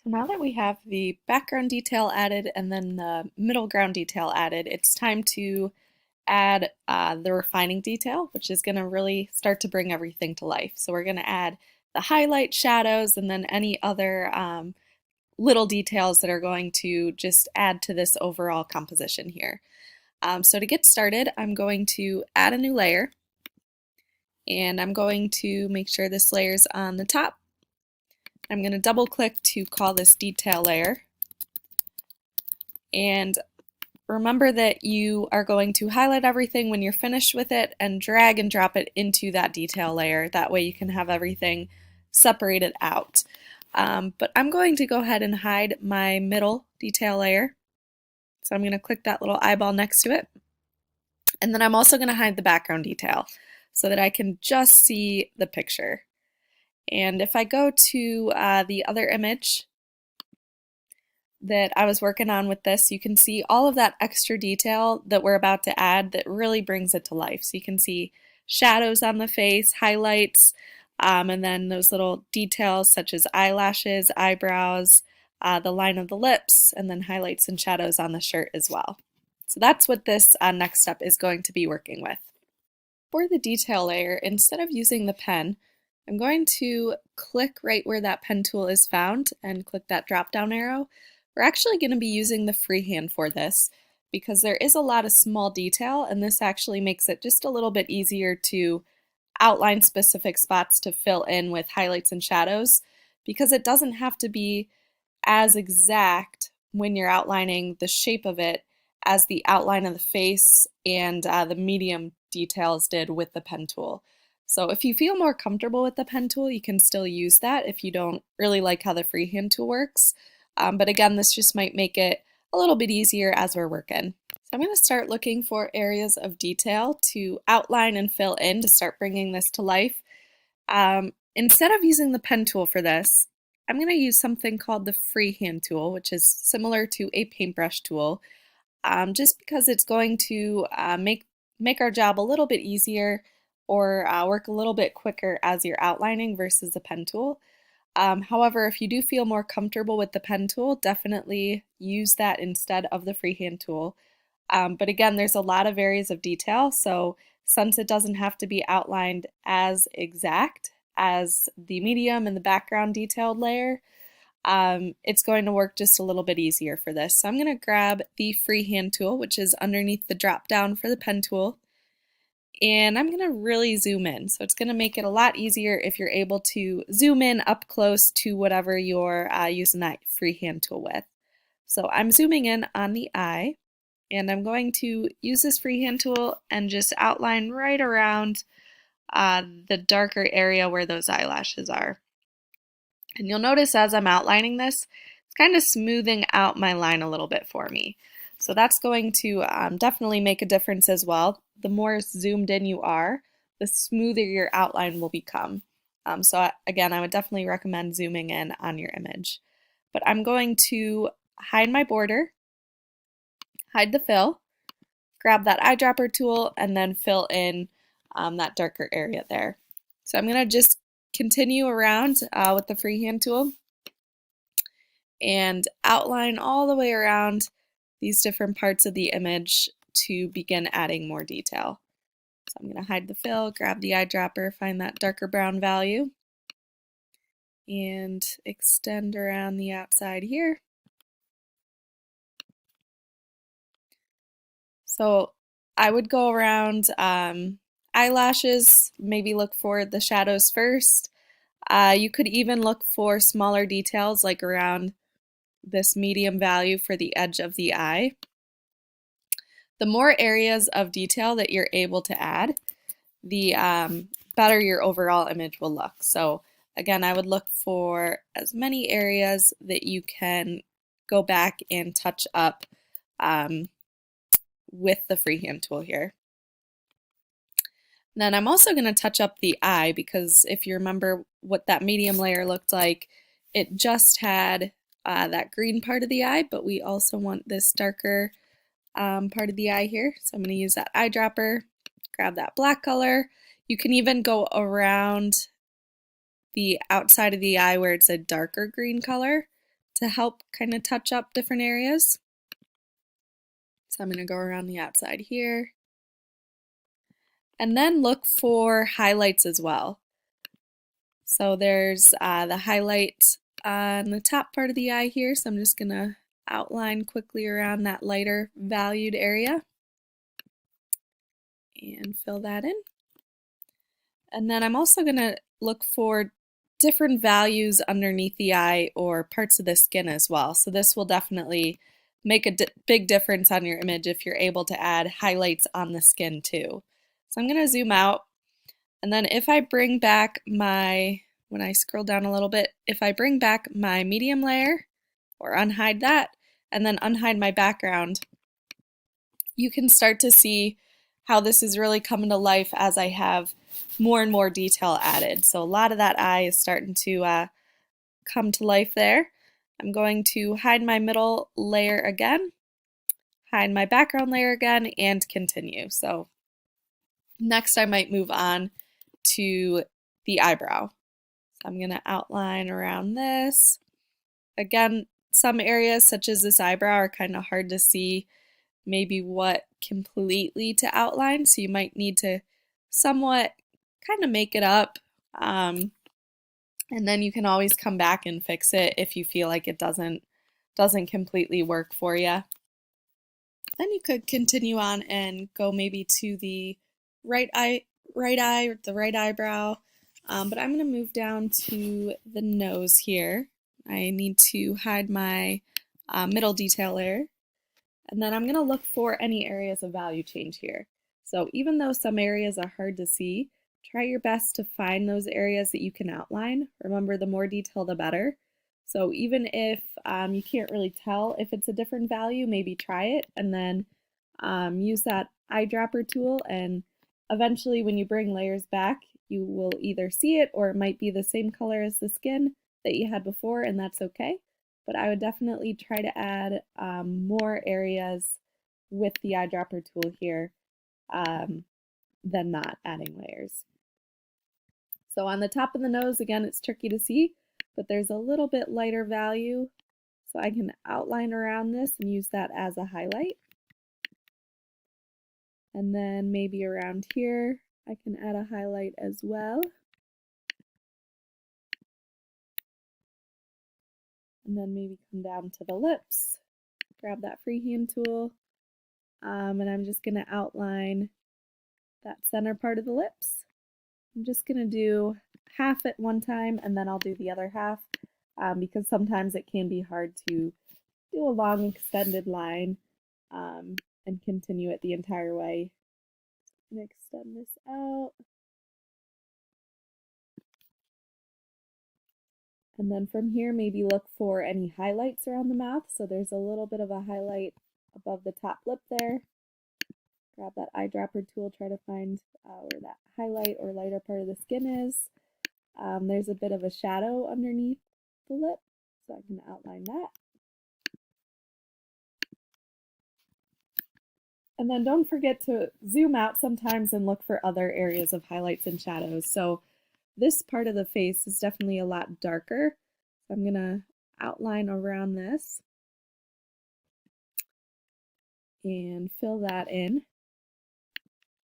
So now that we have the background detail added and then the middle ground detail added, it's time to add the refining detail, which is going to really start to bring everything to life. So we're going to add the highlight, shadows, and then any other little details that are going to just add to this overall composition here. So to get started, I'm going to add a new layer, and I'm going to make sure this layer is on the top. I'm going to double click to call this detail layer. And remember that you are going to highlight everything when you're finished with it and drag and drop it into that detail layer. That way you can have everything separated out. But I'm going to go ahead and hide my middle detail layer. So I'm going to click that little eyeball next to it. And then I'm also going to hide the background detail so that I can just see the picture. And if I go to the other image that I was working on with this, you can see all of that extra detail that we're about to add that really brings it to life. So you can see shadows on the face, highlights, and then those little details such as eyelashes, eyebrows, the line of the lips, and then highlights and shadows on the shirt as well. So that's what this next step is going to be working with. For the detail layer, instead of using the pen, I'm going to click right where that pen tool is found and click that drop down arrow. We're actually going to be using the freehand for this because there is a lot of small detail, and this actually makes it just a little bit easier to outline specific spots to fill in with highlights and shadows, because it doesn't have to be as exact when you're outlining the shape of it as the outline of the face and the medium details did with the pen tool. So if you feel more comfortable with the pen tool, you can still use that if you don't really like how the freehand tool works. But again, this just might make it a little bit easier as we're working. So I'm going to start looking for areas of detail to outline and fill in to start bringing this to life. Instead of using the pen tool for this, I'm going to use something called the freehand tool, which is similar to a paintbrush tool, just because it's going to make our job a little bit easier or work a little bit quicker as you're outlining versus the pen tool. However, if you do feel more comfortable with the pen tool, definitely use that instead of the freehand tool. But again, there's a lot of areas of detail, so since it doesn't have to be outlined as exact as the medium and the background detailed layer, it's going to work just a little bit easier for this. So I'm going to grab the freehand tool, which is underneath the drop down for the pen tool, and I'm going to really zoom in. So it's going to make it a lot easier if you're able to zoom in up close to whatever you're using that freehand tool with. So I'm zooming in on the eye, and I'm going to use this freehand tool and just outline right around the darker area where those eyelashes are. And you'll notice as I'm outlining this, it's kind of smoothing out my line a little bit for me. So that's going to definitely make a difference as well. The more zoomed in you are, the smoother your outline will become. Again, I would definitely recommend zooming in on your image. But I'm going to hide my border, hide the fill, grab that eyedropper tool, and then fill in that darker area there. So I'm going to just continue around with the freehand tool and outline all the way around these different parts of the image to begin adding more detail. So I'm going to hide the fill, grab the eyedropper, find that darker brown value, and extend around the outside here. So I would go around eyelashes, maybe look for the shadows first. You could even look for smaller details like around this medium value for the edge of the eye. The more areas of detail that you're able to add, the better your overall image will look. So again, I would look for as many areas that you can go back and touch up with the freehand tool here. Then I'm also going to touch up the eye, because if you remember what that medium layer looked like, it just had that green part of the eye, but we also want this darker part of the eye here. So I'm going to use that eyedropper, grab that black color. You can even go around the outside of the eye where it's a darker green color to help kind of touch up different areas. So I'm going to go around the outside here. And then look for highlights as well. So there's the highlight on the top part of the eye here, so I'm just going to outline quickly around that lighter valued area and fill that in. And then I'm also going to look for different values underneath the eye or parts of the skin as well. So this will definitely make a big difference on your image if you're able to add highlights on the skin too. So I'm going to zoom out, and then if I bring back my, when I scroll down a little bit, if I bring back my medium layer or unhide that and then unhide my background, you can start to see how this is really coming to life as I have more and more detail added. So a lot of that eye is starting to come to life there. I'm going to hide my middle layer again, hide my background layer again, and continue. So next I might move on to the eyebrow. So I'm going to outline around this. Again, some areas such as this eyebrow are kind of hard to see maybe what completely to outline, so you might need to somewhat kind of make it up, and then you can always come back and fix it if you feel like it doesn't completely work for you. Then you could continue on and go maybe to the right eye or the right eyebrow, but I'm going to move down to the nose here. I need to hide my middle detail layer, and then I'm going to look for any areas of value change here. So even though some areas are hard to see, try your best to find those areas that you can outline. Remember, the more detail, the better. So even if you can't really tell if it's a different value, maybe try it and then use that eyedropper tool, and eventually when you bring layers back, you will either see it or it might be the same color as the skin that you had before, and that's okay. But I would definitely try to add more areas with the eyedropper tool here than not adding layers. So on the top of the nose, again, it's tricky to see, but there's a little bit lighter value, so I can outline around this and use that as a highlight. And then maybe around here, I can add a highlight as well. And then maybe come down to the lips, grab that freehand tool, and I'm just going to outline that center part of the lips. I'm just going to do half at one time and then I'll do the other half because sometimes it can be hard to do a long extended line and continue it the entire way. I'm going to extend this out. And then from here, maybe look for any highlights around the mouth. So there's a little bit of a highlight above the top lip there. Grab that eyedropper tool, try to find where that highlight or lighter part of the skin is. There's a bit of a shadow underneath the lip, so I can outline that. And then don't forget to zoom out sometimes and look for other areas of highlights and shadows. So this part of the face is definitely a lot darker. So I'm going to outline around this and fill that in.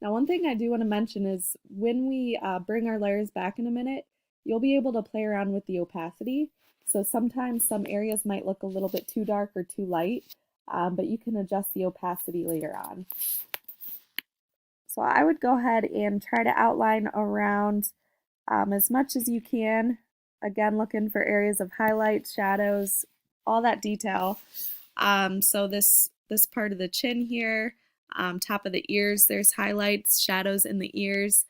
Now, one thing I do want to mention is when we bring our layers back in a minute, you'll be able to play around with the opacity. So sometimes some areas might look a little bit too dark or too light, but you can adjust the opacity later on. So I would go ahead and try to outline around as much as you can. Again, looking for areas of highlights, shadows, all that detail. So this part of the chin here, top of the ears, there's highlights, shadows in the ears.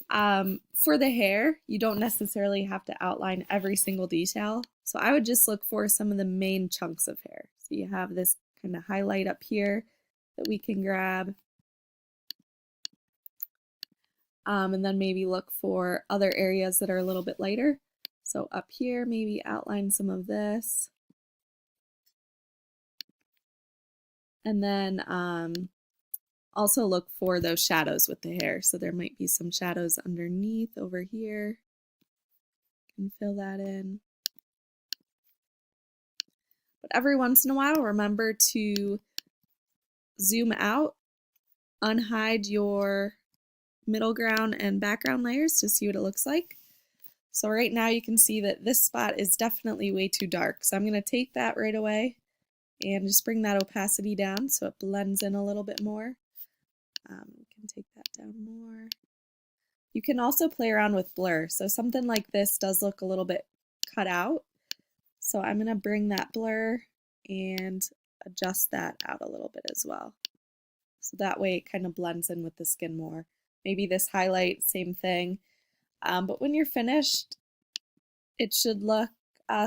For the hair, you don't necessarily have to outline every single detail. So I would just look for some of the main chunks of hair. So you have this kind of highlight up here that we can grab. And then maybe look for other areas that are a little bit lighter. So up here, maybe outline some of this. And then also look for those shadows with the hair. So there might be some shadows underneath over here. And fill that in. every once in a while, remember to zoom out, unhide your middle ground and background layers to see what it looks like. So right now you can see that this spot is definitely way too dark. So I'm going to take that right away and just bring that opacity down so it blends in a little bit more. We can take that down more. You can also play around with blur. So something like this does look a little bit cut out. So I'm going to bring that blur and adjust that out a little bit as well. So that way it kind of blends in with the skin more. Maybe this highlight, same thing. But when you're finished, it should look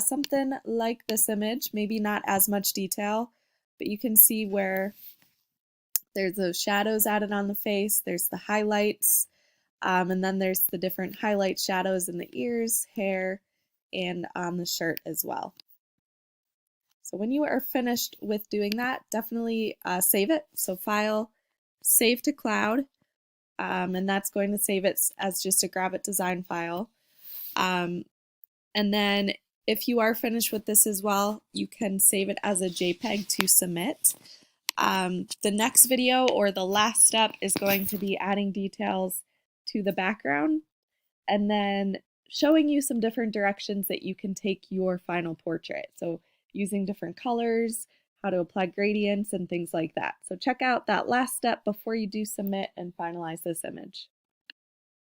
something like this image, maybe not as much detail, but you can see where there's those shadows added on the face, there's the highlights, and then there's the different highlight shadows in the ears, hair, and on the shirt as well. So when you are finished with doing that, definitely save it. So File, Save to Cloud, and that's going to save it as just a Gravit design file. And then if you are finished with this as well, you can save it as a JPEG to submit. The next video, or the last step, is going to be adding details to the background and then showing you some different directions that you can take your final portrait. So using different colors, how to apply gradients and things like that. So check out that last step before you do submit and finalize this image.